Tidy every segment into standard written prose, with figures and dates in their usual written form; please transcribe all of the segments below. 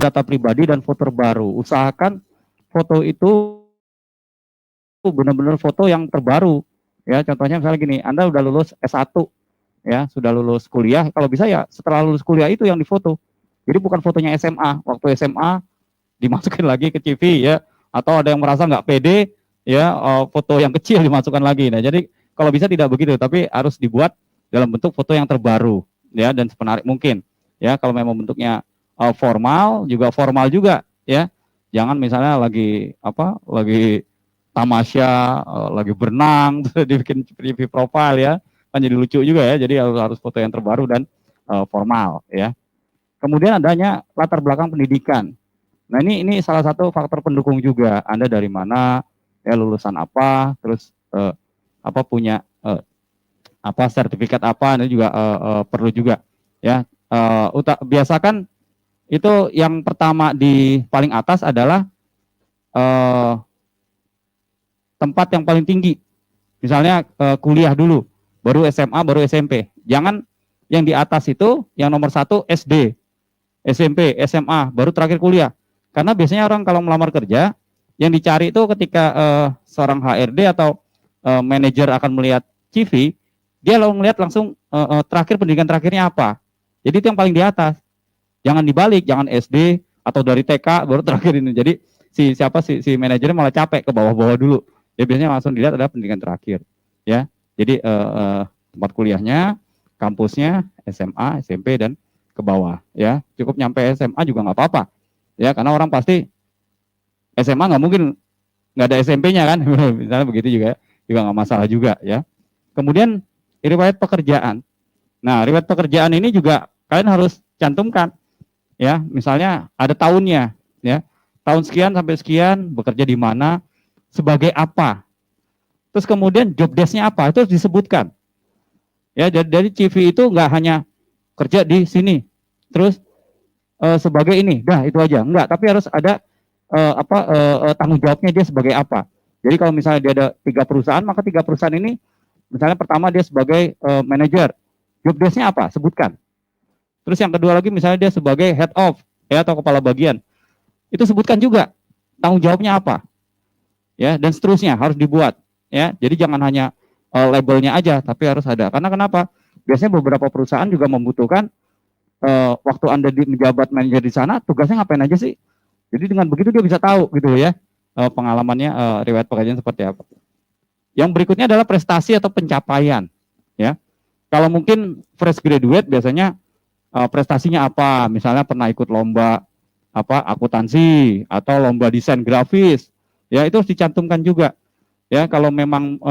data pribadi dan foto terbaru. Usahakan foto itu benar-benar foto yang terbaru. Ya, contohnya misalnya gini, Anda udah lulus S1, ya, sudah lulus kuliah, kalau bisa ya setelah lulus kuliah itu yang difoto. Jadi bukan fotonya SMA, waktu SMA dimasukin lagi ke CV ya, atau ada yang merasa nggak pede ya, foto yang kecil dimasukkan lagi. Nah, jadi kalau bisa tidak begitu, tapi harus dibuat dalam bentuk foto yang terbaru ya, dan semenarik mungkin ya. Kalau memang bentuknya formal juga ya, jangan misalnya lagi lagi tamasya, lagi berenang terus dibikin CV profile ya, kan jadi lucu juga ya. Jadi harus foto yang terbaru dan formal ya. Kemudian adanya latar belakang pendidikan. Nah, ini salah satu faktor pendukung juga. Anda dari mana, ya, lulusan apa, terus punya sertifikat apa, ini juga perlu juga ya. Biasakan itu yang pertama di paling atas adalah tempat yang paling tinggi. Misalnya kuliah dulu, baru SMA, baru SMP. Jangan yang di atas itu, yang nomor 1 SD, SMP, SMA, baru terakhir kuliah. Karena biasanya orang kalau melamar kerja, yang dicari itu ketika seorang HRD atau manajer akan melihat CV, dia lalu melihat langsung terakhir pendidikan terakhirnya apa. Jadi itu yang paling di atas. Jangan dibalik, jangan SD atau dari TK baru terakhir ini. Jadi si manajernya malah capek ke bawah-bawah dulu. Ya biasanya langsung dilihat adalah pendidikan terakhir. Ya, jadi tempat kuliahnya, kampusnya, SMA, SMP dan ke bawah. Ya, cukup nyampe SMA juga nggak apa-apa. Ya, karena orang pasti SMA nggak mungkin nggak ada SMP-nya kan, misalnya begitu juga nggak masalah juga ya. Kemudian riwayat pekerjaan. Nah, riwayat pekerjaan ini juga kalian harus cantumkan ya, misalnya ada tahunnya ya, tahun sekian sampai sekian bekerja di mana, sebagai apa, terus kemudian job desk-nya apa, itu harus disebutkan ya. Dari CV itu nggak hanya kerja di sini terus sebagai ini, dah itu aja, enggak, tapi harus ada tanggung jawabnya dia sebagai apa. Jadi kalau misalnya dia ada 3 perusahaan, maka 3 perusahaan ini, misalnya pertama dia sebagai manajer, job desk-nya apa, sebutkan. Terus yang kedua lagi misalnya dia sebagai head of ya, atau kepala bagian, itu sebutkan juga tanggung jawabnya apa ya, dan seterusnya harus dibuat ya. Jadi jangan hanya labelnya aja, tapi harus ada. Karena kenapa? Biasanya beberapa perusahaan juga membutuhkan waktu Anda menjabat manajer di sana, tugasnya ngapain aja sih. Jadi dengan begitu dia bisa tahu gitu ya, pengalamannya, riwayat pekerjaan seperti apa. Yang berikutnya adalah prestasi atau pencapaian ya. Kalau mungkin fresh graduate biasanya prestasinya apa, misalnya pernah ikut lomba akuntansi atau lomba desain grafis ya, itu harus dicantumkan juga ya. Kalau memang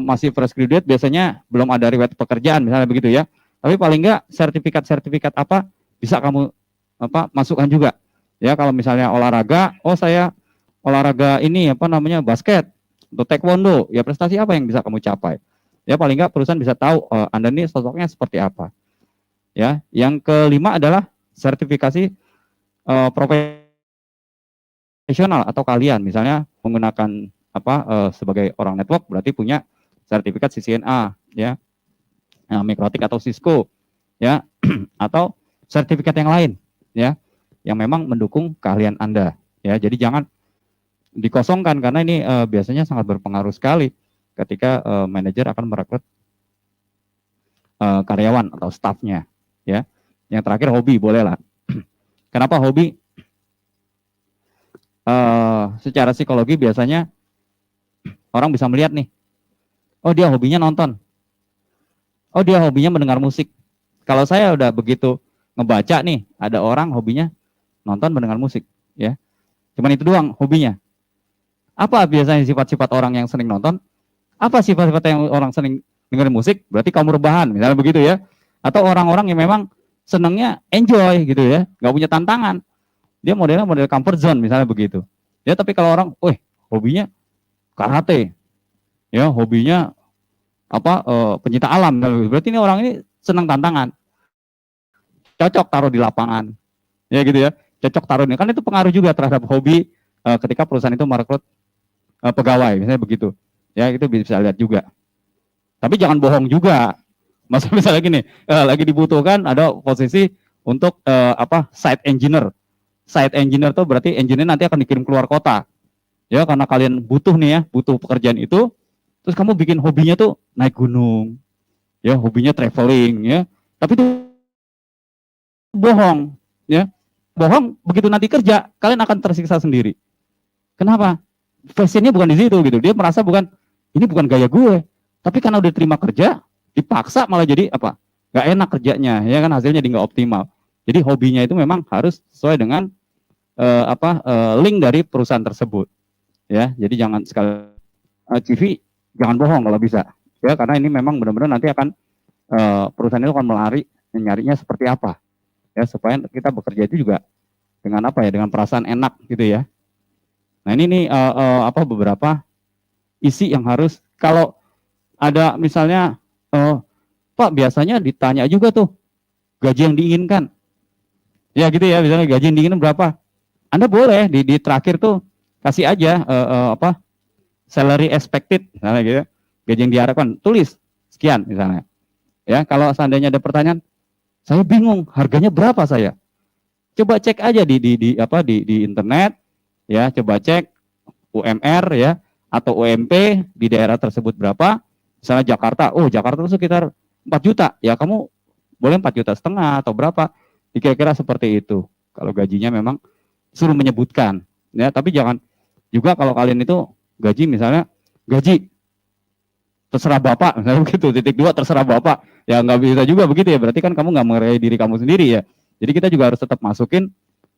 masih fresh graduate biasanya belum ada riwayat pekerjaan misalnya begitu ya, tapi paling enggak sertifikat apa bisa kamu masukkan juga ya. Kalau misalnya olahraga, saya olahraga ini basket atau taekwondo ya, prestasi apa yang bisa kamu capai ya. Paling enggak perusahaan bisa tahu Anda ini sosoknya seperti apa ya. Yang kelima adalah sertifikasi profesional, atau kalian misalnya menggunakan sebagai orang network berarti punya sertifikat CCNA ya, Mikrotik atau Cisco ya, atau sertifikat yang lain ya, yang memang mendukung keahlian Anda ya. Jadi jangan dikosongkan, karena ini biasanya sangat berpengaruh sekali ketika manajer akan merekrut karyawan atau stafnya ya. Yang terakhir hobi, boleh lah. Kenapa hobi? Secara psikologi biasanya orang bisa melihat nih, oh dia hobinya nonton, oh dia hobinya mendengar musik. Kalau saya udah begitu ngebaca nih, ada orang hobinya nonton, mendengar musik ya, cuman itu doang hobinya. Apa biasanya sifat-sifat orang yang sering nonton? Apa sifat-sifat yang orang sering dengerin musik? Berarti kaum rebahan misalnya begitu ya. Atau orang-orang yang memang senangnya enjoy gitu ya, nggak punya tantangan, dia modelnya model comfort zone misalnya begitu ya. Tapi kalau orang hobinya karate ya, hobinya pencinta alam, berarti ini orang ini senang tantangan, cocok taruh di lapangan ya gitu ya, cocok taruh ini. Kan itu pengaruh juga terhadap hobi ketika perusahaan itu merekrut pegawai misalnya begitu ya, itu bisa lihat juga. Tapi jangan bohong juga, misalnya gini, lagi dibutuhkan ada posisi untuk site engineer. Site engineer tuh berarti engineer nanti akan dikirim keluar kota. Ya, karena kalian butuh nih ya, butuh pekerjaan itu, terus kamu bikin hobinya tuh naik gunung. Ya, hobinya traveling ya. Tapi itu bohong, ya. Bohong, begitu nanti kerja, kalian akan tersiksa sendiri. Kenapa? Fashionnya bukan di situ gitu. Dia merasa ini bukan gaya gue. Tapi karena udah terima kerja, dipaksa malah jadi nggak enak kerjanya, ya kan, hasilnya jadi nggak optimal. Jadi hobinya itu memang harus sesuai dengan link dari perusahaan tersebut. Ya, jadi jangan sekali CV jangan bohong kalau bisa. Ya, karena ini memang benar-benar nanti akan perusahaan itu akan nyarinya seperti apa. Ya, supaya kita bekerja itu juga dengan dengan perasaan enak gitu ya. Nah, ini nih beberapa isi yang harus, kalau ada misalnya Pak, biasanya ditanya juga tuh gaji yang diinginkan. Ya gitu ya, misalnya gaji yang diinginkan berapa? Anda boleh di terakhir tuh kasih aja salary expected misalnya gitu. Gaji yang diharapkan, tulis sekian misalnya. Ya, kalau seandainya ada pertanyaan, saya bingung harganya berapa saya? Coba cek aja di internet ya, coba cek UMR ya atau UMP di daerah tersebut berapa. Misalnya Jakarta, Jakarta itu sekitar 4 juta. Ya kamu boleh 4,5 juta atau berapa? Kira-kira seperti itu. Kalau gajinya memang suruh menyebutkan ya, tapi jangan juga kalau kalian itu gaji misalnya gaji terserah Bapak, misalnya begitu, titik 2 terserah Bapak. Ya nggak bisa juga begitu ya, berarti kan kamu nggak menghargai diri kamu sendiri ya. Jadi kita juga harus tetap masukin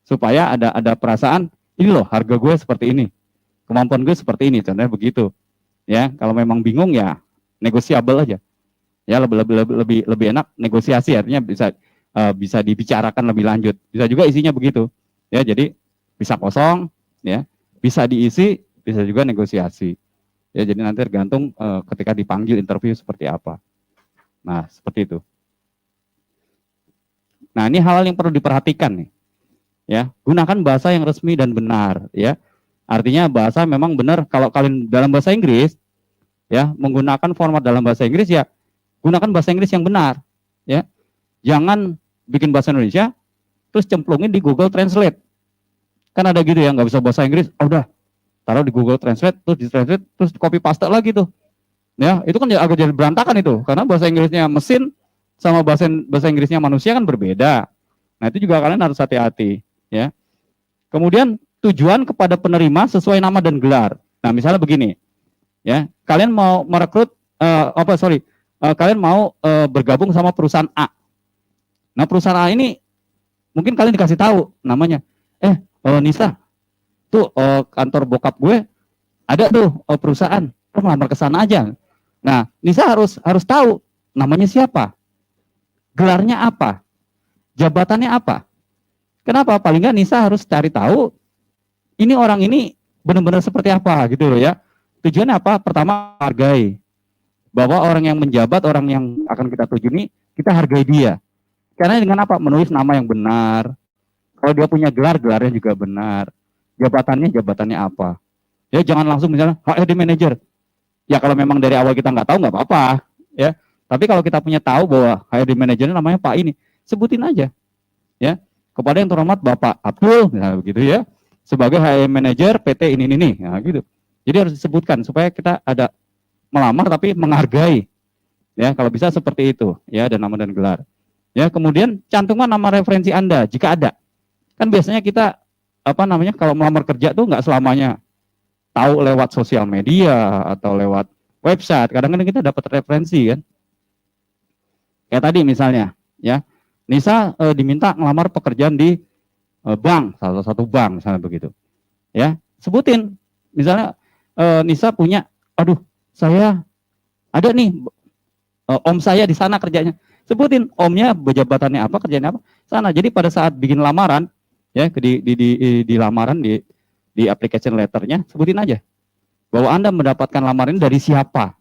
supaya ada perasaan, ini loh harga gue seperti ini, kemampuan gue seperti ini, contohnya begitu. Ya, kalau memang bingung ya negosiabel aja. Ya lebih enak negosiasi, artinya bisa dibicarakan lebih lanjut. Bisa juga isinya begitu. Ya, jadi bisa kosong, ya, bisa diisi, bisa juga negosiasi. Ya, jadi nanti tergantung ketika dipanggil interview seperti apa. Nah, seperti itu. Nah, ini hal yang perlu diperhatikan nih. Ya, gunakan bahasa yang resmi dan benar, ya. Artinya bahasa memang benar. Kalau kalian dalam bahasa Inggris, ya, menggunakan format dalam bahasa Inggris, ya, gunakan bahasa Inggris yang benar, ya. Jangan bikin bahasa Indonesia terus cemplungin di Google Translate. Kan ada gitu ya, nggak bisa bahasa Inggris, udah taruh di Google Translate, terus di translate, terus copy paste lagi tuh. Ya, itu kan agak jadi berantakan itu, karena bahasa Inggrisnya mesin sama bahasa Inggrisnya manusia kan berbeda. Nah, itu juga kalian harus hati-hati, ya. Kemudian tujuan kepada penerima sesuai nama dan gelar. Nah, misalnya begini, ya, kalian mau merekrut, kalian mau bergabung sama perusahaan A. Nah, perusahaan A ini mungkin kalian dikasih tahu namanya, Nisa, tuh kantor bokap gue ada tuh perusahaan, melamar ke sana aja. Nah, Nisa harus tahu namanya siapa, gelarnya apa, jabatannya apa. Kenapa? Paling nggak Nisa harus cari tahu ini orang ini benar-benar seperti apa gitu loh ya. Tujuannya apa? Pertama, hargai. Bahwa orang yang menjabat, orang yang akan kita tuju ini, kita hargai dia. Karena dengan apa? Menulis nama yang benar. Kalau dia punya gelar, gelarnya juga benar. Jabatannya apa. Ya, jangan langsung misalnya HRD manager. Ya kalau memang dari awal kita nggak tahu nggak apa-apa. Ya, tapi kalau kita punya tahu bahwa HRD manajernya namanya Pak ini, sebutin aja. Ya, kepada yang terhormat Bapak Abdul, misalnya begitu ya, sebagai HRD manager PT ini. Nah, gitu. Jadi harus disebutkan supaya kita ada melamar tapi menghargai. Ya, kalau bisa seperti itu, ya, ada nama dan gelar. Ya, kemudian cantumkan nama referensi Anda jika ada. Kan biasanya kita kalau melamar kerja tuh nggak selamanya tahu lewat sosial media atau lewat website. Kadang-kadang kita dapat referensi kan. Kayak tadi misalnya, ya, Nisa diminta ngelamar pekerjaan di bank, salah satu bank misalnya begitu. Ya, sebutin misalnya Nisa punya, saya ada nih om saya di sana kerjanya. Sebutin omnya, jabatannya apa, kerjanya apa, sana. Jadi pada saat bikin lamaran, ya, di lamaran di application letternya, sebutin aja bahwa Anda mendapatkan lamaran dari siapa.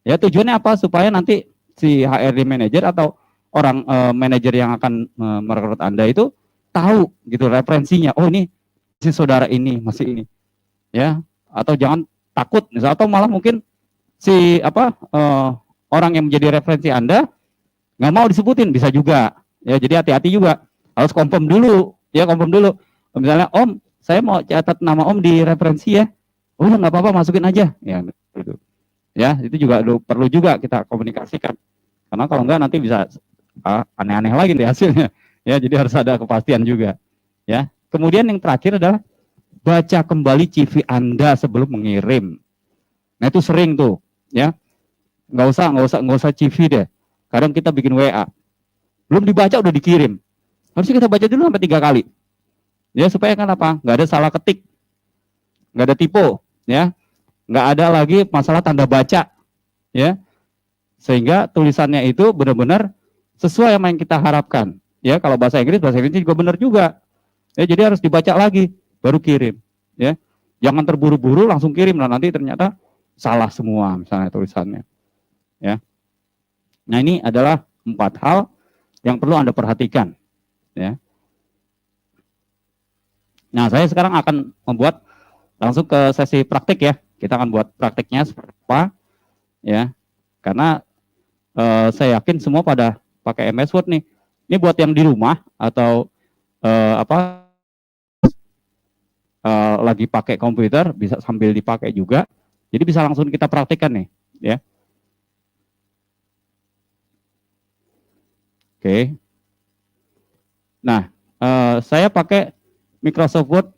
Ya, tujuannya apa? Supaya nanti si HRD manager atau orang manajer yang akan merekrut Anda itu tahu gitu referensinya. Oh, ini si saudara ini, masih ini. Ya, atau jangan takut misalnya, atau malah mungkin si orang yang menjadi referensi Anda nggak mau disebutin, bisa juga. Ya, jadi hati-hati juga. Harus confirm dulu, ya confirm dulu. Misalnya Om, saya mau catat nama Om di referensi ya. Oh nggak apa-apa, masukin aja. Ya, gitu. Ya, itu juga perlu juga kita komunikasikan. Karena kalau enggak nanti bisa aneh-aneh lagi nih hasilnya. Ya, jadi harus ada kepastian juga. Ya. Kemudian yang terakhir adalah baca kembali CV Anda sebelum mengirim. Nah, itu sering tuh, ya. Nggak usah CV deh. Kadang kita bikin WA. Belum dibaca udah dikirim. Harusnya kita baca dulu sampai 3 kali. Ya, supaya kan apa? Nggak ada salah ketik. Nggak ada typo, ya. Nggak ada lagi masalah tanda baca, ya. Sehingga tulisannya itu benar-benar sesuai sama yang kita harapkan. Ya, kalau bahasa Inggris juga benar juga. Ya, jadi harus dibaca lagi baru kirim, ya. Jangan terburu-buru langsung kirim, nah nanti ternyata salah semua misalnya tulisannya, ya. Nah, ini adalah 4 hal yang perlu Anda perhatikan, ya. Nah, saya sekarang akan membuat langsung ke sesi praktik ya. Kita akan buat praktiknya seperti apa, ya. Karena saya yakin semua pada pakai MS Word nih. Ini buat yang di rumah atau lagi pakai komputer bisa sambil dipakai juga. Jadi bisa langsung kita praktikkan nih, ya. Oke. Nah, saya pakai Microsoft Word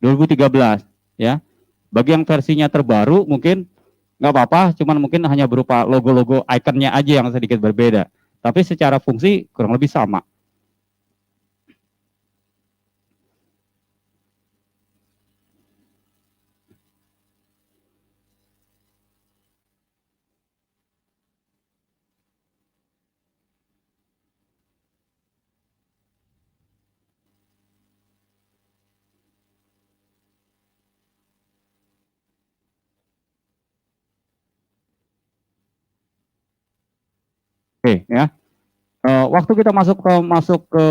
2013, ya. Bagi yang versinya terbaru mungkin nggak apa-apa, cuman mungkin hanya berupa logo-logo ikonnya aja yang sedikit berbeda. Tapi secara fungsi kurang lebih sama. Oke, ya. Waktu kita masuk ke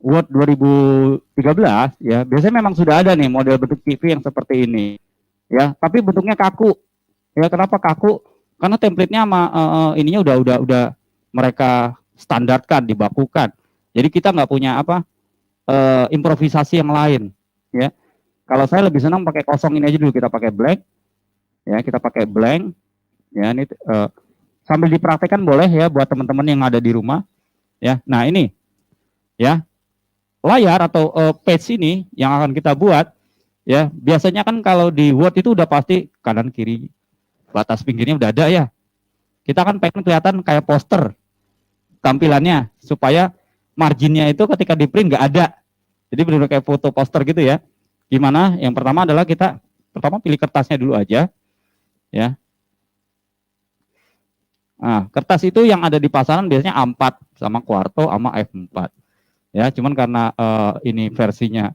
Word 2013, ya, biasanya memang sudah ada nih model bentuk TV yang seperti ini, ya. Tapi bentuknya kaku. Ya, kenapa kaku? Karena template-nya sama ininya udah mereka standarkan, dibakukan. Jadi kita nggak punya improvisasi yang lain, ya. Kalau saya lebih senang pakai kosong ini aja dulu, kita pakai blank, ya, kita pakai blank, ya. Ini sambil dipraktekkan boleh ya buat teman-teman yang ada di rumah, ya. Nah, ini, ya, layar atau page ini yang akan kita buat, ya. Biasanya kan kalau di Word itu udah pasti kanan kiri batas pinggirnya udah ada ya. Kita kan pengen kelihatan kayak poster tampilannya supaya marginnya itu ketika di print nggak ada. Jadi benar-benar kayak foto poster gitu ya. Gimana? Yang pertama adalah kita pertama pilih kertasnya dulu aja, ya. Nah, kertas itu yang ada di pasaran biasanya A4 sama Quarto sama F4. Ya, cuman karena ini versinya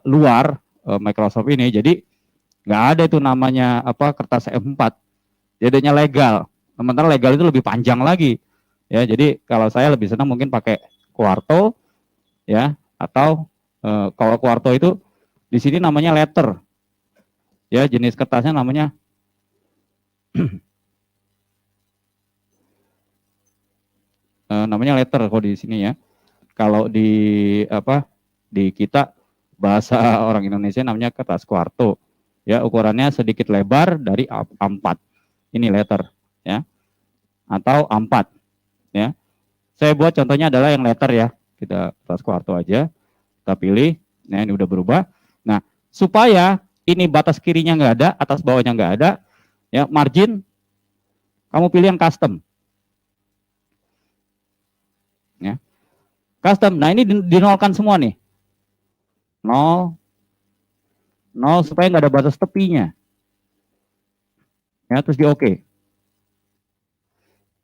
luar Microsoft ini, jadi nggak ada itu namanya kertas F4. Jadinya legal. Sementara legal itu lebih panjang lagi. Ya, jadi kalau saya lebih senang mungkin pakai Quarto, ya, atau kalau Quarto itu di sini namanya letter. Ya, jenis kertasnya namanya namanya letter kalau di sini ya. Kalau di kita bahasa orang Indonesia namanya kertas Quarto. Ya, ukurannya sedikit lebar dari A4. Ini letter, ya. Atau A4, ya. Saya buat contohnya adalah yang letter ya. Kita kertas Quarto aja. Kita pilih. Nah, ini udah berubah. Nah, supaya ini batas kirinya nggak ada, atas bawahnya nggak ada, ya, margin kamu pilih yang custom. Ya. Custom. Nah, ini dinolkan semua nih. 0 supaya nggak ada batas tepinya. Ya, terus di oke.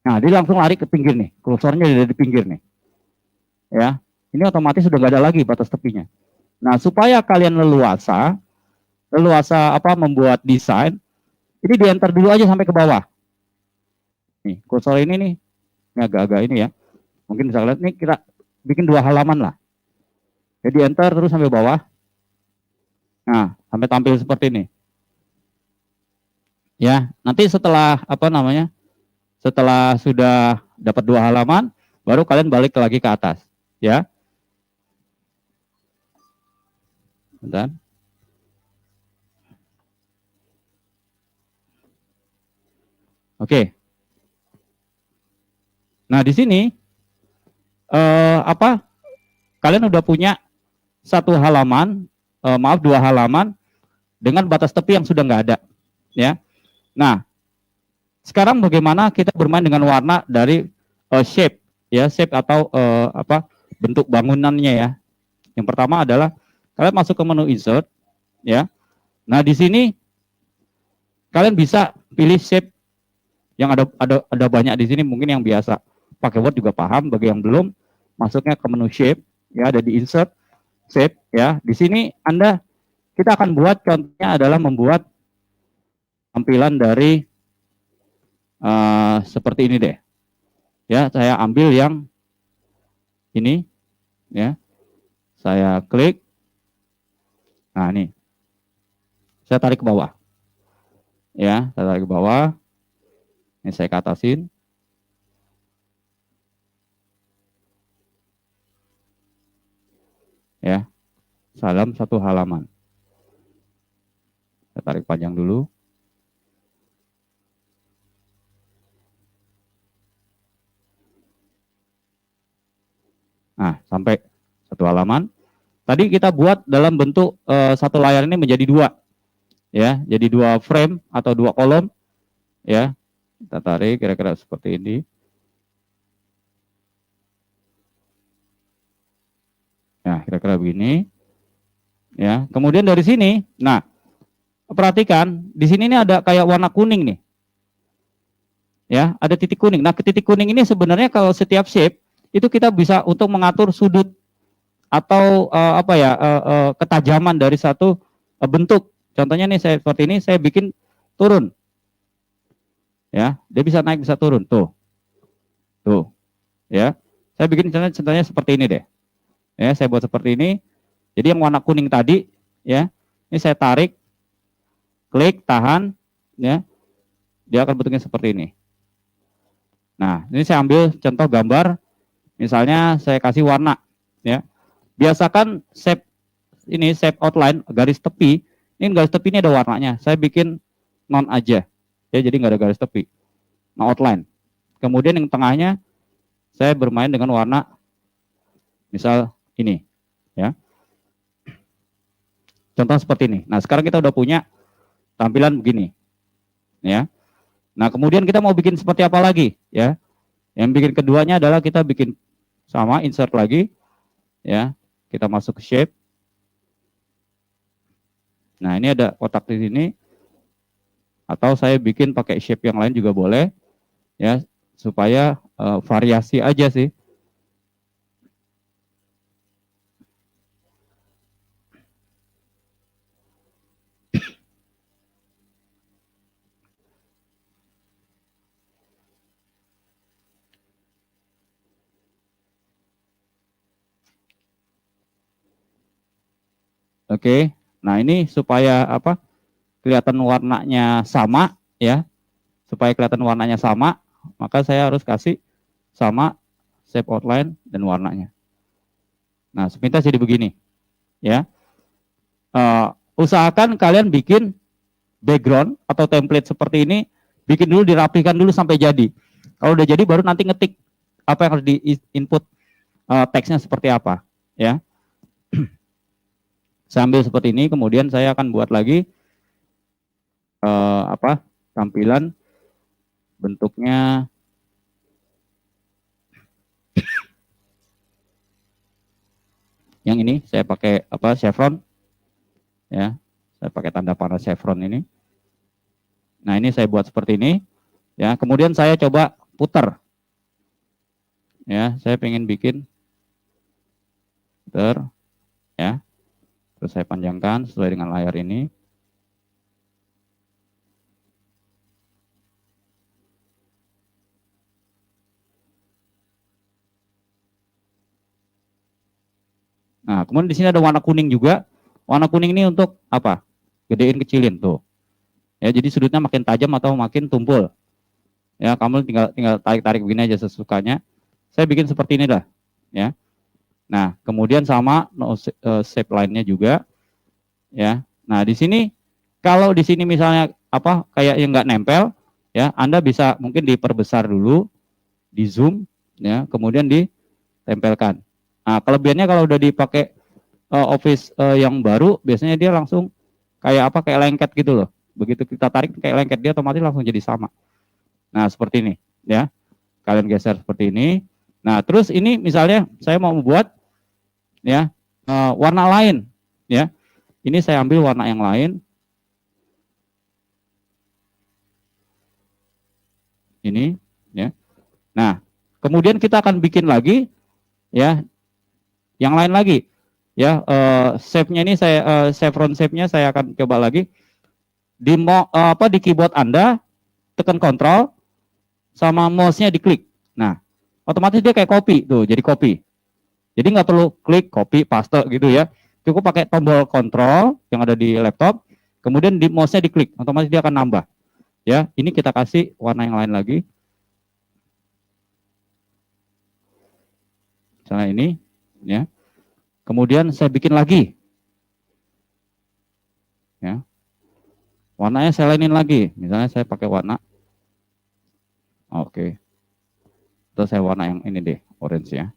Nah, dia langsung lari ke pinggir nih. Kursornya ada di pinggir nih. Ya. Ini otomatis sudah nggak ada lagi batas tepinya. Nah, supaya kalian leluasa membuat desain, ini di enter dulu aja sampai ke bawah. Nih, kursor ini nih agak-agak ini ya. Mungkin bisa lihat nih, kita bikin 2 halaman lah. Jadi enter terus sampai bawah. Nah, sampai tampil seperti ini. Ya, nanti setelah setelah sudah dapat 2 halaman, baru kalian balik lagi ke atas, ya. Bentar. Oke. Nah, di sini kalian udah punya satu halaman, dua halaman dengan batas tepi yang sudah nggak ada, ya. Nah, sekarang bagaimana kita bermain dengan warna dari shape, ya, shape atau bentuk bangunannya, ya. Yang pertama adalah kalian masuk ke menu insert, ya. Nah, di sini kalian bisa pilih shape yang ada banyak di sini, mungkin yang biasa pakai Word juga paham, bagi yang belum, masuknya ke menu shape, ya, ada di insert shape, ya. Di sini kita akan buat, contohnya adalah membuat tampilan dari seperti ini deh, ya. Saya ambil yang ini, ya, saya klik, nah ini saya tarik ke bawah, ya, saya tarik ke bawah, ini saya ke atasin, ya, dalam satu halaman. Saya tarik panjang dulu. Nah, sampai satu halaman. Tadi kita buat dalam bentuk satu layar ini menjadi dua, ya, jadi dua frame atau dua kolom, ya. Kita tarik kira-kira seperti ini. Nah, kira-kira begini, ya. Kemudian dari sini, nah, perhatikan di sini ini ada kayak warna kuning nih, ya, ada titik kuning. Nah, titik kuning ini sebenarnya kalau setiap shape itu kita bisa untuk mengatur sudut atau ketajaman dari satu bentuk. Contohnya nih, saya seperti ini, saya bikin turun, ya, dia bisa naik bisa turun, tuh, ya. Saya bikin contohnya seperti ini deh, ya, saya buat seperti ini. Jadi yang warna kuning tadi, ya, ini saya tarik, klik, tahan, ya, dia akan bentuknya seperti ini. Nah, ini saya ambil contoh gambar, misalnya saya kasih warna, ya. Biasakan shape ini, shape outline, garis tepi, ini garis tepi ini ada warnanya. Saya bikin non aja, ya, jadi nggak ada garis tepi. Nah, outline. Kemudian yang tengahnya saya bermain dengan warna, misal ini, ya. Contoh seperti ini. Nah, sekarang kita udah punya tampilan begini, ya. Nah, kemudian kita mau bikin seperti apa lagi, ya? Yang bikin keduanya adalah kita bikin sama, insert lagi, ya. Kita masuk ke shape. Nah, ini ada kotak di sini. Atau saya bikin pakai shape yang lain juga boleh, ya, supaya variasi aja sih. Oke. Nah, ini supaya apa? Kelihatan warnanya sama, ya. Supaya kelihatan warnanya sama, maka saya harus kasih sama shape outline dan warnanya. Nah, sepintas jadi begini, ya. Usahakan kalian bikin background atau template seperti ini, bikin dulu, dirapikan dulu sampai jadi. Kalau udah jadi baru nanti ngetik apa yang harus di input, teksnya seperti apa, ya. Saya ambil seperti ini, kemudian saya akan buat lagi tampilan bentuknya yang ini. Saya pakai chevron, ya, saya pakai tanda panah chevron ini. Nah, ini saya buat seperti ini, ya. Kemudian saya coba putar, ya, saya pengen bikin putar, ya. Terus saya panjangkan sesuai dengan layar ini. Nah, kemudian di sini ada warna kuning juga. Warna kuning ini untuk apa? Gedein, kecilin, tuh. Ya, jadi sudutnya makin tajam atau makin tumpul. Ya, kamu tinggal tarik-tarik begini aja sesukanya. saya bikin seperti ini dah, ya. Nah, kemudian sama shape lainnya juga, ya. Nah, di sini kalau di sini misalnya apa kayak yang nggak nempel, ya, Anda bisa mungkin diperbesar dulu, di zoom, ya, kemudian ditempelkan. Nah, kelebihannya kalau udah dipakai Office yang baru, biasanya dia langsung kayak apa kayak lengket gitu loh. Begitu kita tarik kayak lengket, dia otomatis langsung jadi sama. Nah, seperti ini, ya. Kalian geser seperti ini. Nah, terus ini misalnya saya mau membuat, ya, warna lain, ya. Ini saya ambil warna yang lain. Ini, ya. Nah, kemudian kita akan bikin lagi, ya, yang lain lagi, ya. Shape-nya ini saya chevron shape-nya saya akan coba lagi di keyboard Anda, tekan Ctrl sama mouse-nya diklik. Nah, otomatis dia kayak copy tuh, jadi copy. Jadi nggak perlu klik copy paste gitu ya. Cukup pakai tombol Ctrl yang ada di laptop, kemudian di mouse-nya diklik, otomatis dia akan nambah. Ya, ini kita kasih warna yang lain lagi. Misalnya ini, ya. Kemudian saya bikin lagi. Ya. Warnanya saya lainin lagi. Misalnya saya pakai warna. Oke. Terus saya warna yang ini deh, orange ya.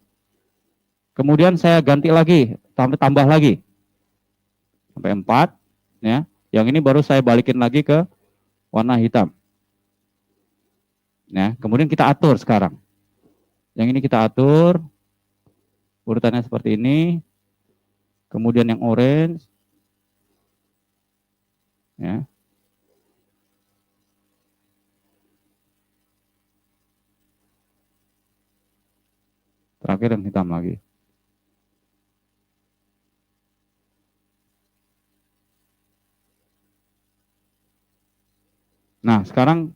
Kemudian saya ganti lagi, tambah lagi. Sampai 4, ya. Yang ini baru saya balikin lagi ke warna hitam. Ya, kemudian kita atur sekarang. Yang ini kita atur urutannya seperti ini. Kemudian yang orange, ya. Terakhir yang hitam lagi. Nah, sekarang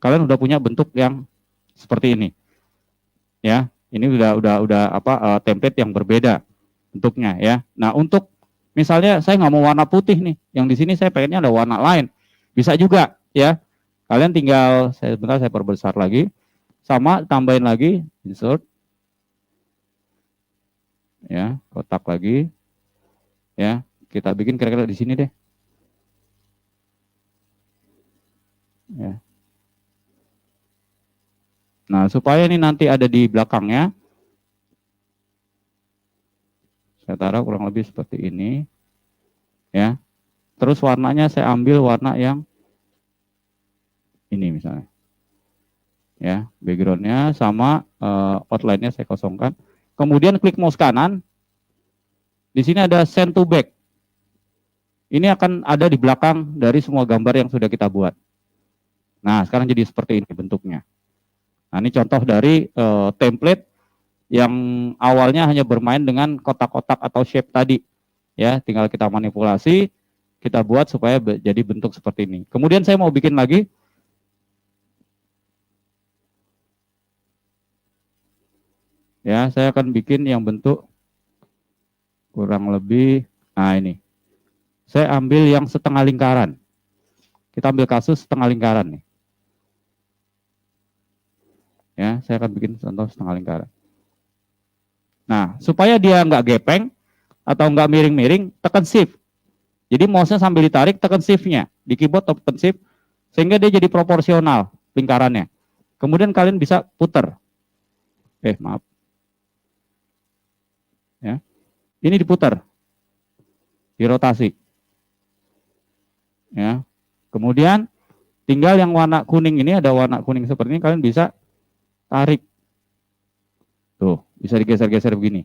kalian udah punya bentuk yang seperti ini. Ya, ini udah apa template yang berbeda bentuknya ya. Nah, untuk misalnya saya nggak mau warna putih nih, yang di sini saya pengennya ada warna lain. Bisa juga ya. Kalian tinggal saya perbesar lagi. Sama tambahin lagi insert. Ya, kotak lagi. Ya, kita bikin kira-kira di sini deh. Ya. Nah, supaya ini nanti ada di belakangnya, saya taruh kurang lebih seperti ini. Ya. Terus warnanya saya ambil warna yang ini misalnya. Ya, backgroundnya sama outline-nya saya kosongkan. Kemudian klik mouse kanan. Di sini ada send to back. Ini akan ada di belakang dari semua gambar yang sudah kita buat. Nah, sekarang jadi seperti ini bentuknya. Nah, ini contoh dari template yang awalnya hanya bermain dengan kotak-kotak atau shape tadi. Ya, tinggal kita manipulasi, kita buat supaya jadi bentuk seperti ini. Kemudian saya mau bikin lagi. Ya, saya akan bikin yang bentuk kurang lebih, nah ini. Saya ambil yang setengah lingkaran. Kita ambil kasus setengah lingkaran nih. Ya, saya akan bikin contoh setengah lingkaran. Nah, supaya dia nggak gepeng atau nggak miring-miring, tekan shift. Jadi mouse-nya sambil ditarik, tekan shift-nya. Di keyboard tekan shift, sehingga dia jadi proporsional lingkarannya. Kemudian kalian bisa puter. Maaf. Ya, ini diputar, dirotasi. Ya, kemudian tinggal yang warna kuning ini, ada warna kuning seperti ini, kalian bisa tarik. Tuh, bisa digeser-geser begini.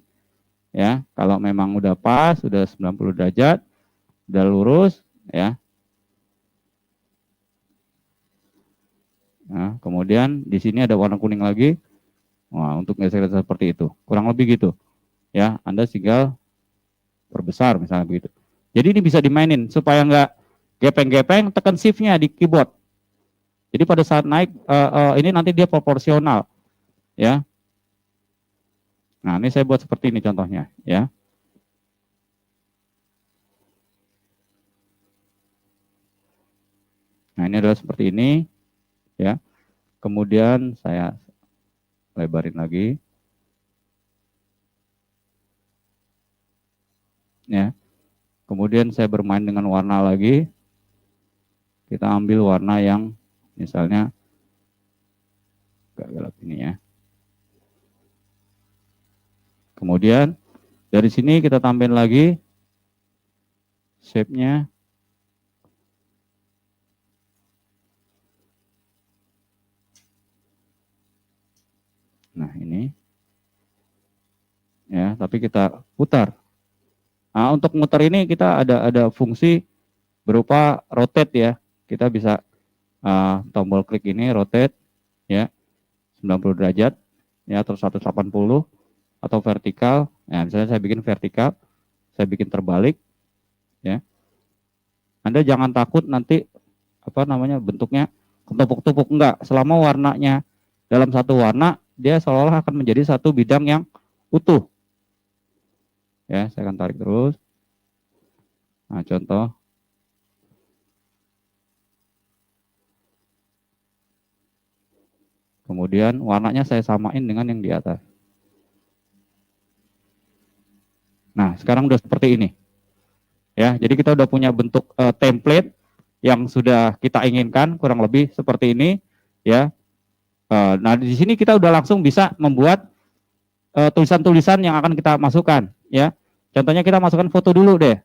Ya, kalau memang udah pas, udah 90 derajat, udah lurus, ya. Nah, kemudian di sini ada warna kuning lagi. Wah, untuk geser seperti itu. Kurang lebih gitu. Ya, Anda tinggal perbesar misalnya begitu. Jadi ini bisa dimainin supaya nggak gepeng-gepeng, tekan shift-nya di keyboard. Jadi pada saat naik ini nanti dia proporsional, ya. Nah, ini saya buat seperti ini contohnya, ya. Nah, ini adalah seperti ini, ya. Kemudian saya lebarin lagi. Ya. Kemudian saya bermain dengan warna lagi. Kita ambil warna yang misalnya agak gelap ini ya. Kemudian dari sini kita tambahin lagi shape-nya. Nah, ini. Ya, tapi kita putar. Nah, untuk muter ini kita ada fungsi berupa rotate ya. Kita bisa tombol klik ini rotate ya 90 derajat ya atau 180 atau vertikal. Nah, misalnya saya bikin vertikal, saya bikin terbalik ya. Anda jangan takut nanti bentuknya ketupuk-tupuk, enggak. Selama warnanya dalam satu warna, dia seolah-olah akan menjadi satu bidang yang utuh. Ya, saya akan tarik terus. Nah, contoh. Kemudian warnanya saya samain dengan yang di atas. Nah, sekarang udah seperti ini. Ya, jadi kita udah punya bentuk template yang sudah kita inginkan, kurang lebih seperti ini, ya. Nah, di sini kita udah langsung bisa membuat tulisan-tulisan yang akan kita masukkan, ya. Contohnya kita masukkan foto dulu deh.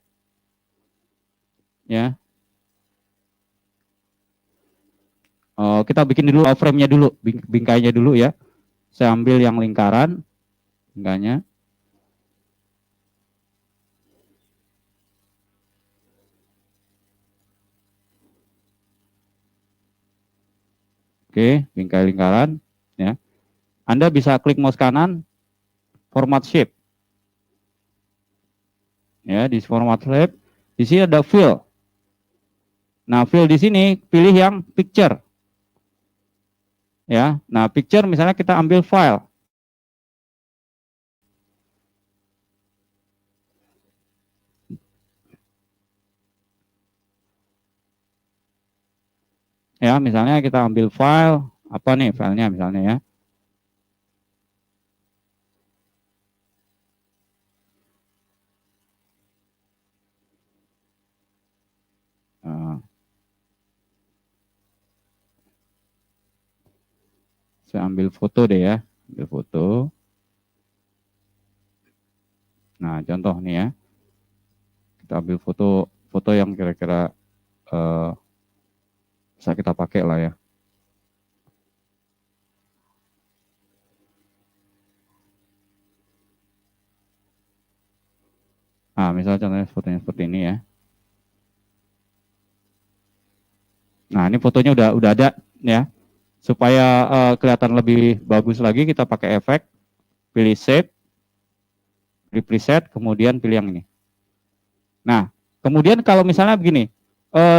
Ya. Kita bikin dulu frame-nya dulu, bingkainya dulu ya. Saya ambil yang lingkaran, bingkainya. Oke, bingkai lingkaran, ya. Anda bisa klik mouse kanan, format shape. Ya, di format shape, di sini ada fill. Nah, fill di sini pilih yang picture. Ya, nah picture misalnya kita ambil file. Ya, misalnya kita ambil file, apa nih filenya misalnya ya. Saya ambil foto deh ya, ambil foto. Nah, contoh nih ya, kita ambil foto yang kira-kira bisa kita pakai lah ya. Nah, misalnya contohnya fotonya seperti ini ya. Nah, ini fotonya udah ada ya. Supaya kelihatan lebih bagus lagi, kita pakai efek, pilih shape, pilih preset, kemudian pilih yang ini. Nah, kemudian kalau misalnya begini,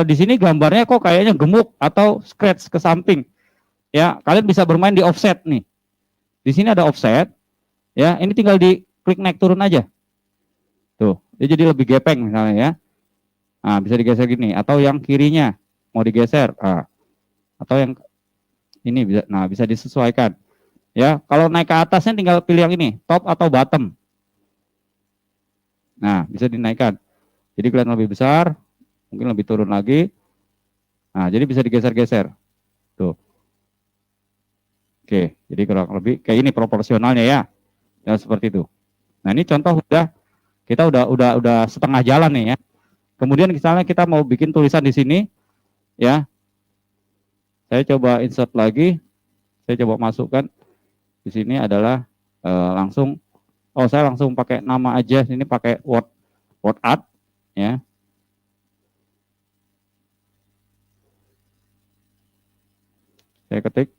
di sini gambarnya kok kayaknya gemuk atau scratch ke samping, ya kalian bisa bermain di offset nih. Di sini ada offset, ya ini tinggal di klik naik turun aja. Tuh, dia jadi lebih gepeng misalnya ya. Nah, bisa digeser gini, atau yang kirinya mau digeser, atau yang ini bisa, nah bisa disesuaikan. Ya, kalau naik ke atasnya tinggal pilih yang ini, top atau bottom. Nah, bisa dinaikkan. Jadi kelihatan lebih besar, mungkin lebih turun lagi. Nah, jadi bisa digeser-geser. Tuh. Oke, jadi kurang lebih kayak ini proporsionalnya ya. Ya seperti itu. Nah, ini contoh kita udah setengah jalan nih ya. Kemudian misalnya kita mau bikin tulisan di sini ya. Saya coba insert lagi. Saya coba masukkan di sini adalah langsung saya langsung pakai nama aja, ini pakai word art ya. Saya ketik.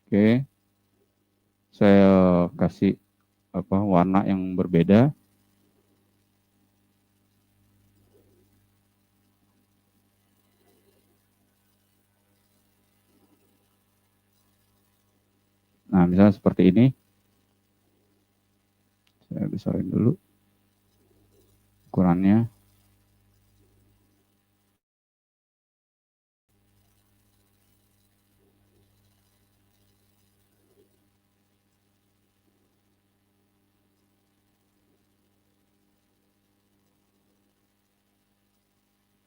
Oke. Saya kasih warna yang berbeda. Nah, misalnya seperti ini. Saya bisa ukurannya.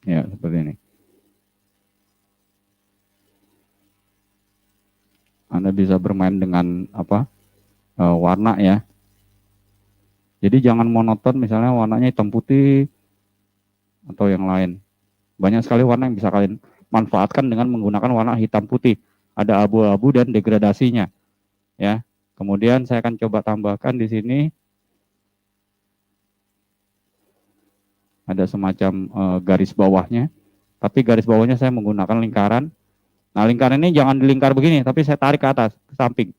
Ya, seperti ini. Anda bisa bermain dengan warna ya. Jadi jangan monoton misalnya warnanya hitam putih atau yang lain. Banyak sekali warna yang bisa kalian manfaatkan dengan menggunakan warna hitam putih. Ada abu-abu dan degradasinya. Ya. Kemudian saya akan coba tambahkan di sini ada semacam garis bawahnya. Tapi garis bawahnya saya menggunakan lingkaran. Nah, lingkaran ini jangan dilingkar begini, tapi saya tarik ke atas, ke samping.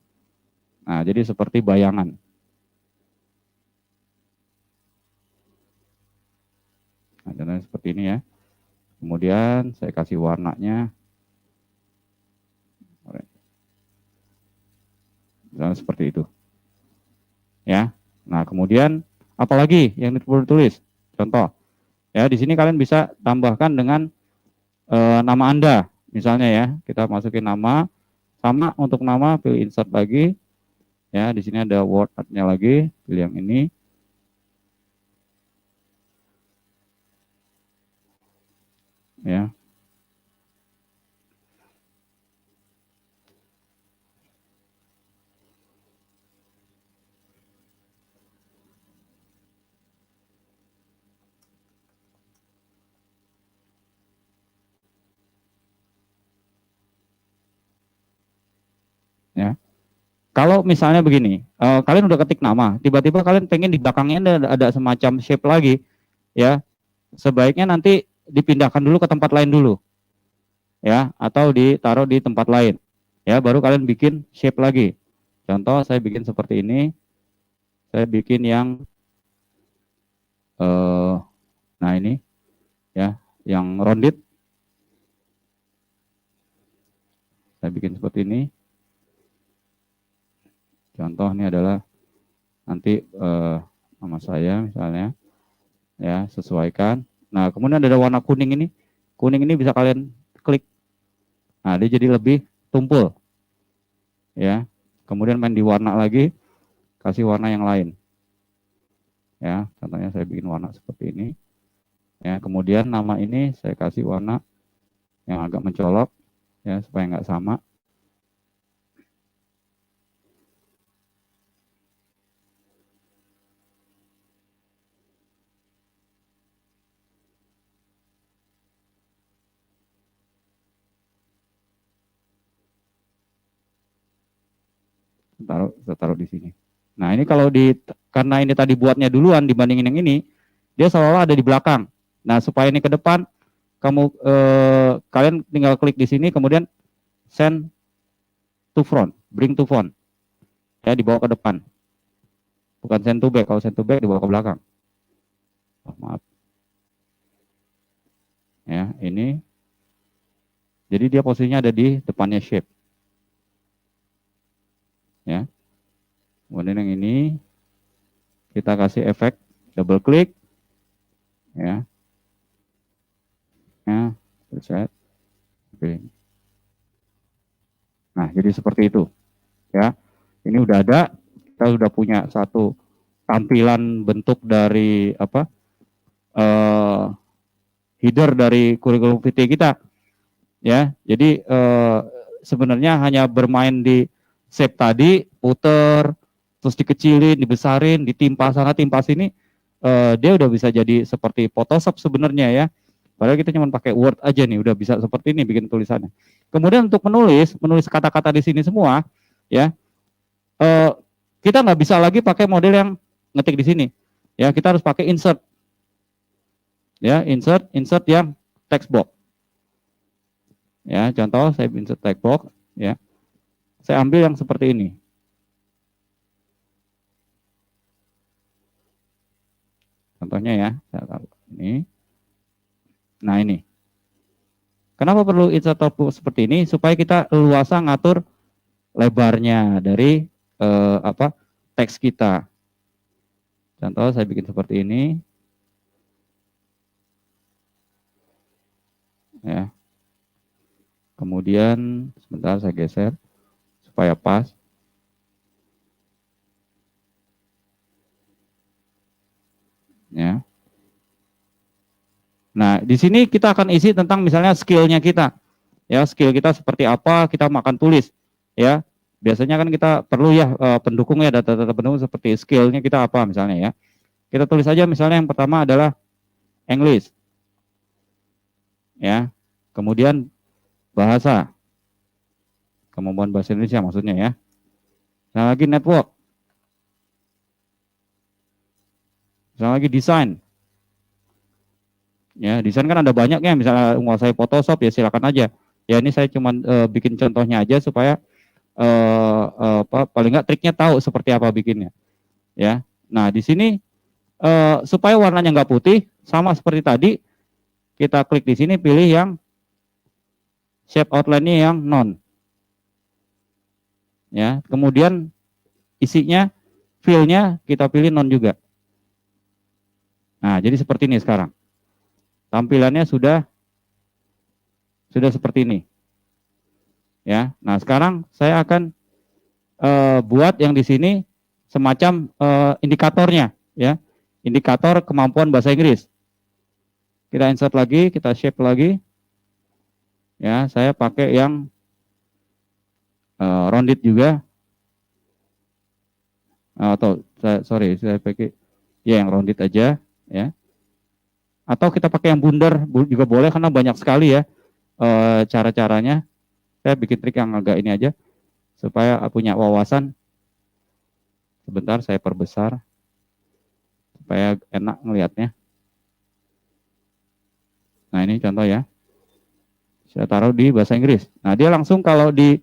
Nah, jadi seperti bayangan. Nah, contohnya seperti ini ya. Kemudian saya kasih warnanya. Misalnya seperti itu. Ya. Nah, kemudian apalagi yang perlu ditulis? Contoh. Ya, di sini kalian bisa tambahkan dengan nama Anda. Misalnya ya, kita masukin nama, sama untuk nama pilih insert lagi. Ya, di sini ada word-nya lagi, pilih yang ini. Ya. Ya. Kalau misalnya begini, kalian udah ketik nama, tiba-tiba kalian pengen di belakangnya ada semacam shape lagi, ya, sebaiknya nanti dipindahkan dulu ke tempat lain dulu, ya, atau ditaruh di tempat lain, ya, baru kalian bikin shape lagi. Contoh, saya bikin seperti ini, saya bikin yang, nah ini, ya, yang rounded, saya bikin seperti ini. Contoh ini adalah nanti nama saya misalnya, ya, sesuaikan. Nah, kemudian ada warna kuning ini bisa kalian klik. Nah, dia jadi lebih tumpul, ya. Kemudian main di warna lagi, kasih warna yang lain, ya. Contohnya saya bikin warna seperti ini, ya. Kemudian nama ini saya kasih warna yang agak mencolok, ya, supaya nggak sama. Saya taruh di sini. Nah, ini kalau karena ini tadi buatnya duluan dibandingin yang ini, dia seolah-olah ada di belakang. Nah, supaya ini ke depan, kalian tinggal klik di sini, kemudian send to front, bring to front, ya, dibawa ke depan. Bukan send to back, kalau send to back dibawa ke belakang. Oh, maaf. Ya, ini. Jadi dia posisinya ada di depannya shape. Ya. Kemudian yang ini kita kasih efek double klik, ya. Ya, reset. Oke. Nah, jadi seperti itu, ya. Ini udah ada, kita sudah punya satu tampilan bentuk dari header dari kurikulum VT kita, ya. Jadi sebenarnya hanya bermain di shape tadi, puter, terus dikecilin, dibesarin, ditimpa sana, timpa sini, dia udah bisa jadi seperti Photoshop sebenarnya ya. Padahal kita cuma pakai Word aja nih, udah bisa seperti ini bikin tulisannya. Kemudian untuk menulis kata-kata di sini semua, ya, kita nggak bisa lagi pakai model yang ngetik di sini, ya. Kita harus pakai insert, ya, insert yang text box, ya. Contoh saya insert text box, ya. Saya ambil yang seperti ini. Contohnya ya, saya taruh ini. Nah, ini. Kenapa perlu insert output seperti ini? Supaya kita leluasa ngatur lebarnya dari teks kita. Contoh saya bikin seperti ini. ya. Kemudian sebentar saya geser supaya pas. Ya. Nah, di sini kita akan isi tentang misalnya skillnya kita. Ya, skill kita seperti apa, kita akan tulis. Ya, biasanya kan kita perlu ya pendukungnya, data-data pendukung seperti skillnya kita apa misalnya ya. Kita tulis aja misalnya yang pertama adalah English. Ya. Kemudian bahasa. Kemampuan bahasa Indonesia maksudnya ya. Misalnya lagi network. Misalnya lagi desain. Ya, desain kan ada banyaknya, misalnya menguasai Photoshop ya silakan aja. Ya ini saya cuma bikin contohnya aja supaya paling nggak triknya tahu seperti apa bikinnya. Ya. Nah, di sini supaya warnanya nggak putih, sama seperti tadi, kita klik di sini pilih yang shape outline-nya yang non. Ya, kemudian isinya fill-nya kita pilih non juga. Nah, jadi seperti ini sekarang. Tampilannya sudah seperti ini. Ya. Nah, sekarang saya akan buat yang di sini semacam indikatornya, ya. Indikator kemampuan bahasa Inggris. Kita insert lagi, kita shape lagi. Ya, saya pakai yang rounded juga. Atau saya pakai ya yang rounded aja, ya. Atau kita pakai yang bundar juga boleh karena banyak sekali ya cara-caranya. Saya bikin trik yang agak ini aja supaya punya wawasan. Sebentar saya perbesar supaya enak ngelihatnya. Nah, ini contoh ya. Saya taruh di bahasa Inggris. Nah, dia langsung kalau di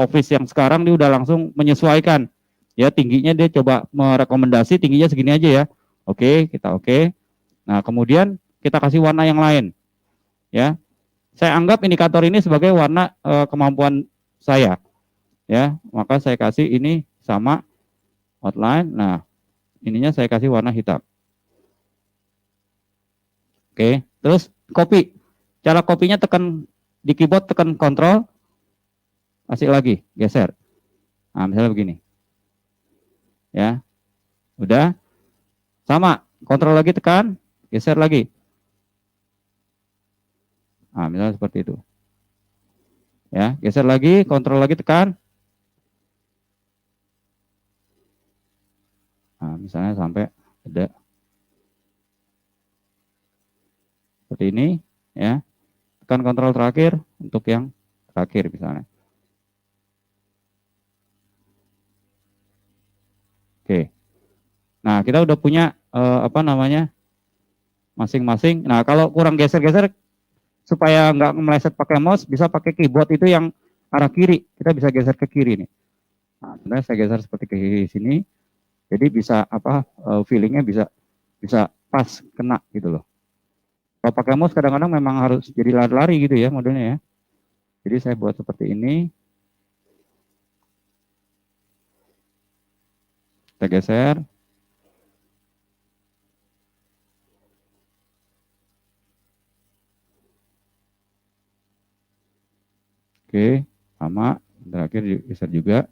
Office yang sekarang dia udah langsung menyesuaikan. Ya, tingginya dia coba merekomendasi tingginya segini aja ya. Oke, kita oke. Nah, kemudian kita kasih warna yang lain. Ya. Saya anggap indikator ini sebagai warna kemampuan saya. Ya, maka saya kasih ini sama outline. Nah, ininya saya kasih warna hitam. Oke, terus copy. Cara copy-nya tekan di keyboard, tekan Ctrl, kasih lagi, geser. Nah, misalnya begini. Ya. Udah. Sama, Ctrl lagi tekan, geser lagi. Nah, misalnya seperti itu. Ya, geser lagi, Ctrl lagi tekan. Nah, misalnya sampai ada seperti ini, ya. Tekan Ctrl terakhir untuk yang terakhir misalnya. Oke. Nah, kita udah punya masing-masing. Nah, kalau kurang geser-geser supaya nggak meleset pakai mouse, bisa pakai keyboard itu yang arah kiri. Kita bisa geser ke kiri nih. Nah, sebenarnya saya geser seperti ke sini. Jadi bisa feelingnya bisa pas kena gitu loh. Kalau pakai mouse kadang-kadang memang harus jadi lari-lari gitu ya modelnya ya. Jadi saya buat seperti ini. Kita geser. Oke, sama. Terakhir geser juga.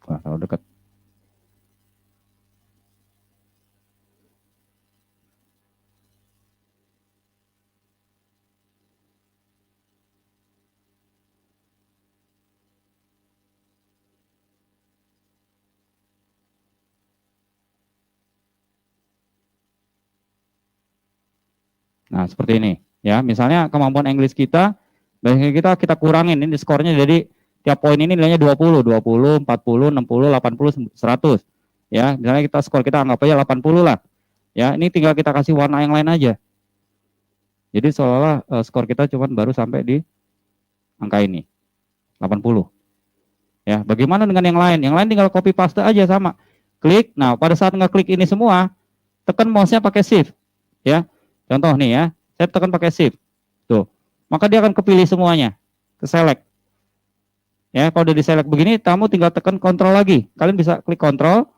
Wah, kalau dekat. Nah, seperti ini. Ya, misalnya kemampuan English kita, bahasa kita kurangin ini skornya jadi tiap poin ini nilainya 20, 40, 60, 80, 100. Ya, misalnya kita skor kita anggap aja 80 lah. Ya, ini tinggal kita kasih warna yang lain aja. Jadi seolah-olah skor kita cuma baru sampai di angka ini. 80. Ya, bagaimana dengan yang lain? Yang lain tinggal copy paste aja sama. Klik. Nah, pada saat ngeklik ini semua, tekan mouse-nya pakai shift. Ya. Contoh nih ya, saya tekan pakai shift. Tuh. Maka dia akan kepilih semuanya. Ke select. Ya, kalau udah di select begini, kamu tinggal tekan kontrol lagi. Kalian bisa klik kontrol,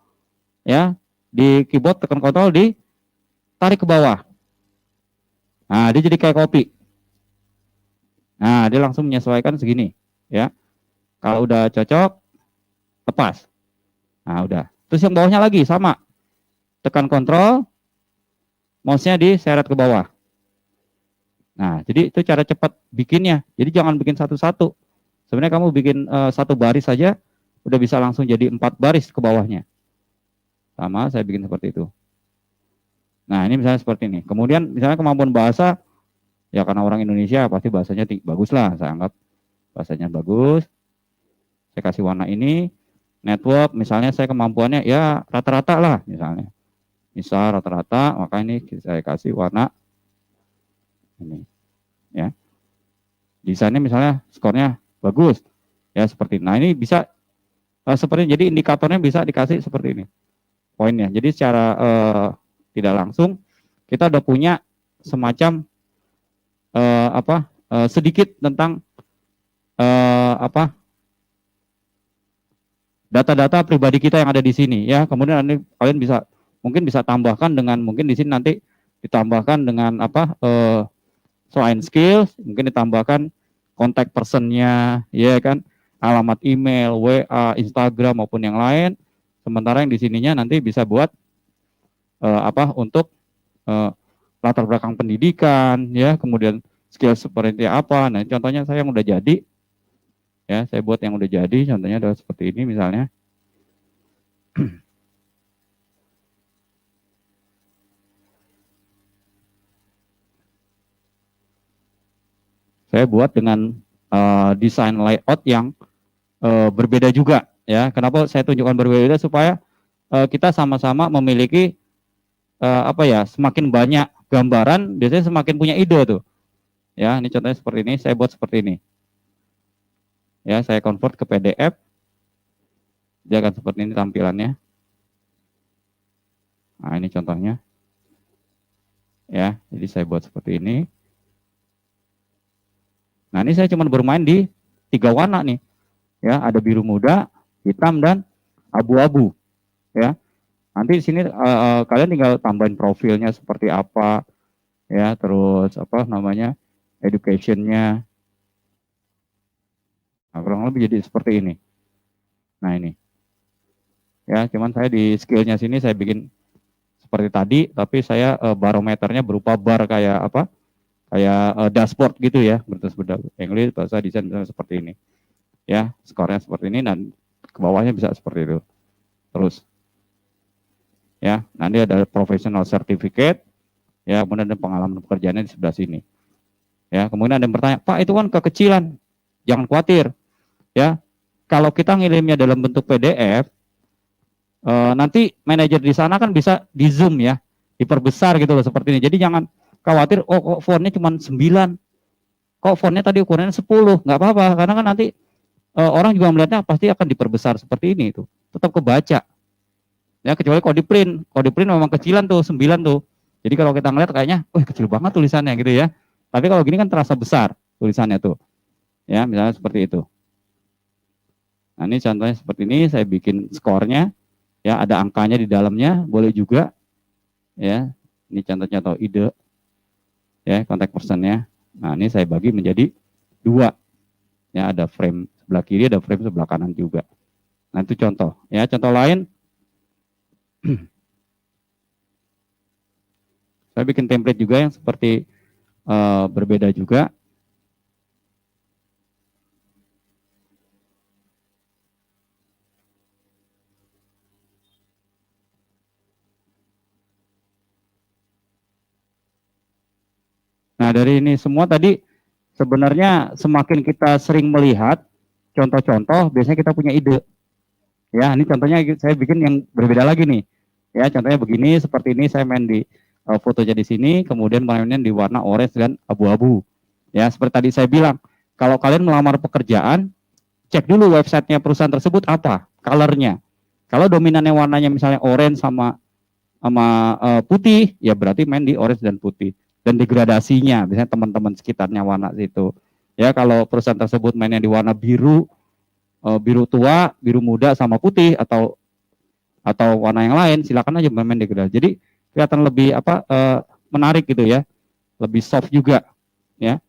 ya, di keyboard tekan kontrol, di tarik ke bawah. Nah, dia jadi kayak kopi. Nah, dia langsung menyesuaikan segini, ya. Kalau udah cocok, lepas. Nah, udah. Terus yang bawahnya lagi sama. Tekan kontrol, mouse-nya diseret ke bawah. Nah, jadi itu cara cepat bikinnya. Jadi jangan bikin satu-satu. Sebenarnya kamu bikin satu baris saja, udah bisa langsung jadi 4 baris ke bawahnya. Sama, saya bikin seperti itu. Nah, ini misalnya seperti ini. Kemudian misalnya kemampuan bahasa, ya karena orang Indonesia pasti bahasanya bagus lah. Saya anggap bahasanya bagus. Saya kasih warna ini. Network, misalnya saya kemampuannya ya rata-rata lah misalnya. Misal rata-rata, maka ini saya kasih warna ini. Ya. Desainnya misalnya skornya bagus. Ya seperti ini. Nah, ini bisa seperti ini. Jadi indikatornya bisa dikasih seperti ini. Poinnya. Jadi secara tidak langsung kita udah punya semacam sedikit tentang data-data pribadi kita yang ada di sini ya. Kemudian nanti kalian bisa mungkin bisa tambahkan dengan mungkin di sini nanti ditambahkan dengan selain skills mungkin ditambahkan kontak personnya ya kan, alamat email, WA, Instagram maupun yang lain. Sementara yang di sininya nanti bisa buat untuk latar belakang pendidikan ya, kemudian skill seperti apa. Nah, contohnya saya yang udah jadi ya, saya buat yang udah jadi, contohnya adalah seperti ini misalnya. Saya buat dengan desain layout yang berbeda juga ya. Kenapa saya tunjukkan berbeda? Supaya kita sama-sama memiliki semakin banyak gambaran, biasanya semakin punya ide tuh. Ya, ini contohnya seperti ini, saya buat seperti ini. Ya, saya convert ke PDF. Dia akan seperti ini tampilannya. Nah, ini contohnya. Ya, jadi saya buat seperti ini. Nah, ini saya cuma bermain di 3 warna nih. Ya, ada biru muda, hitam dan abu-abu. Ya. Nanti di sini kalian tinggal tambahin profilnya seperti apa. Ya, terus education-nya. Nah, kurang lebih jadi seperti ini. Nah, ini. Ya, cuman saya di skill-nya sini saya bikin seperti tadi, tapi saya barometernya berupa bar kayak kayak dashboard gitu ya, English, bahasa, desain seperti ini. Ya, skornya seperti ini dan ke bawahnya bisa seperti itu. Terus ya, nanti ada professional certificate, ya, kemudian ada pengalaman pekerjaannya di sebelah sini. Ya, kemudian ada yang bertanya, Pak, itu kan kekecilan. Jangan khawatir. Ya, kalau kita ngirimnya dalam bentuk PDF, nanti manajer di sana kan bisa di zoom ya, diperbesar gitu loh seperti ini. Jadi jangan khawatir, kok fontnya cuma 9, kok fontnya tadi ukurannya 10, nggak apa-apa, karena kan nanti orang juga melihatnya pasti akan diperbesar seperti ini itu, tetap kebaca. Ya, kecuali kalau di print memang kecilan tuh 9 tuh. Jadi kalau kita ngeliat kayaknya, kecil banget tulisannya gitu ya. Tapi kalau gini kan terasa besar tulisannya tuh. Ya, misalnya seperti itu. Nah, ini contohnya seperti ini, saya bikin skornya. Ya, ada angkanya di dalamnya, boleh juga. Ya, ini contoh-contoh ide. Ya, kontak personnya. Nah, ini saya bagi menjadi 2. Ya, ada frame sebelah kiri, ada frame sebelah kanan juga. Nah, itu contoh. Ya, contoh lain. Saya bikin template juga yang seperti berbeda juga. Nah, dari ini semua tadi sebenarnya semakin kita sering melihat contoh-contoh, biasanya kita punya ide. Ya, ini contohnya saya bikin yang berbeda lagi nih. Ya, contohnya begini, seperti ini saya main di fotonya di sini, kemudian mainnya di warna orange dan abu-abu. Ya, seperti tadi saya bilang, kalau kalian melamar pekerjaan, cek dulu websitenya perusahaan tersebut apa, colornya. Kalau dominannya warnanya misalnya orange sama putih, ya berarti main di orange dan putih. Dan degradasinya, biasanya teman-teman sekitarnya warna situ. Ya, kalau perusahaan tersebut mainnya di warna biru, biru tua, biru muda sama putih atau warna yang lain, silakan aja main degradasi. Jadi kelihatan lebih menarik gitu ya. lebih soft juga, ya.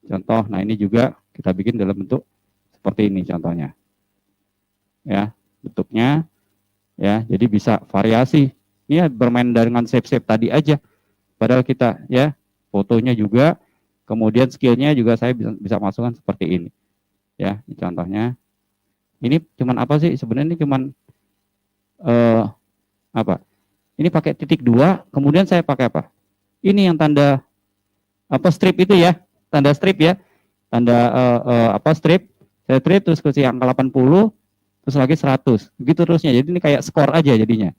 Contoh, nah ini juga kita bikin dalam bentuk seperti ini contohnya, ya, bentuknya, ya, jadi bisa variasi, ya, bermain dengan shape-shape tadi aja, padahal kita, ya, fotonya juga, kemudian skillnya juga saya bisa masukkan seperti ini, ya, ini contohnya. Ini cuman apa sih? Sebenarnya ini cuman apa? Ini pakai titik 2, kemudian saya pakai apa? Ini yang tanda apa strip itu ya, tanda strip ya, tanda apa strip, saya strip terus ke angka 80, terus lagi 100, gitu terusnya. Jadi ini kayak skor aja jadinya.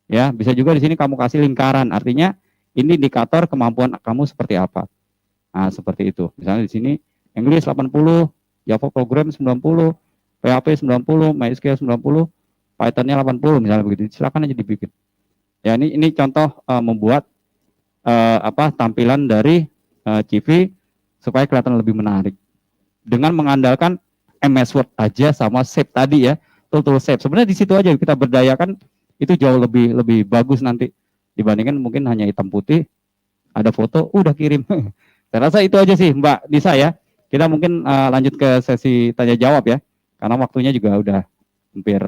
Ya, bisa juga di sini kamu kasih lingkaran, artinya ini indikator kemampuan kamu seperti apa. Nah, seperti itu. Misalnya di sini English 80, Java Program 90, PHP 90, MySQL 90, Python-nya 80 misalnya begitu. Silakan aja dibikin. Ya, ini contoh membuat apa tampilan dari CV supaya kelihatan lebih menarik. Dengan mengandalkan MS Word aja sama shape tadi ya, tool shape. Sebenarnya di situ aja kita berdayakan itu jauh lebih bagus nanti dibandingkan mungkin hanya hitam putih, ada foto, udah kirim. Saya rasa itu aja sih Mbak Disa ya. Kita mungkin lanjut ke sesi tanya jawab ya, karena waktunya juga udah hampir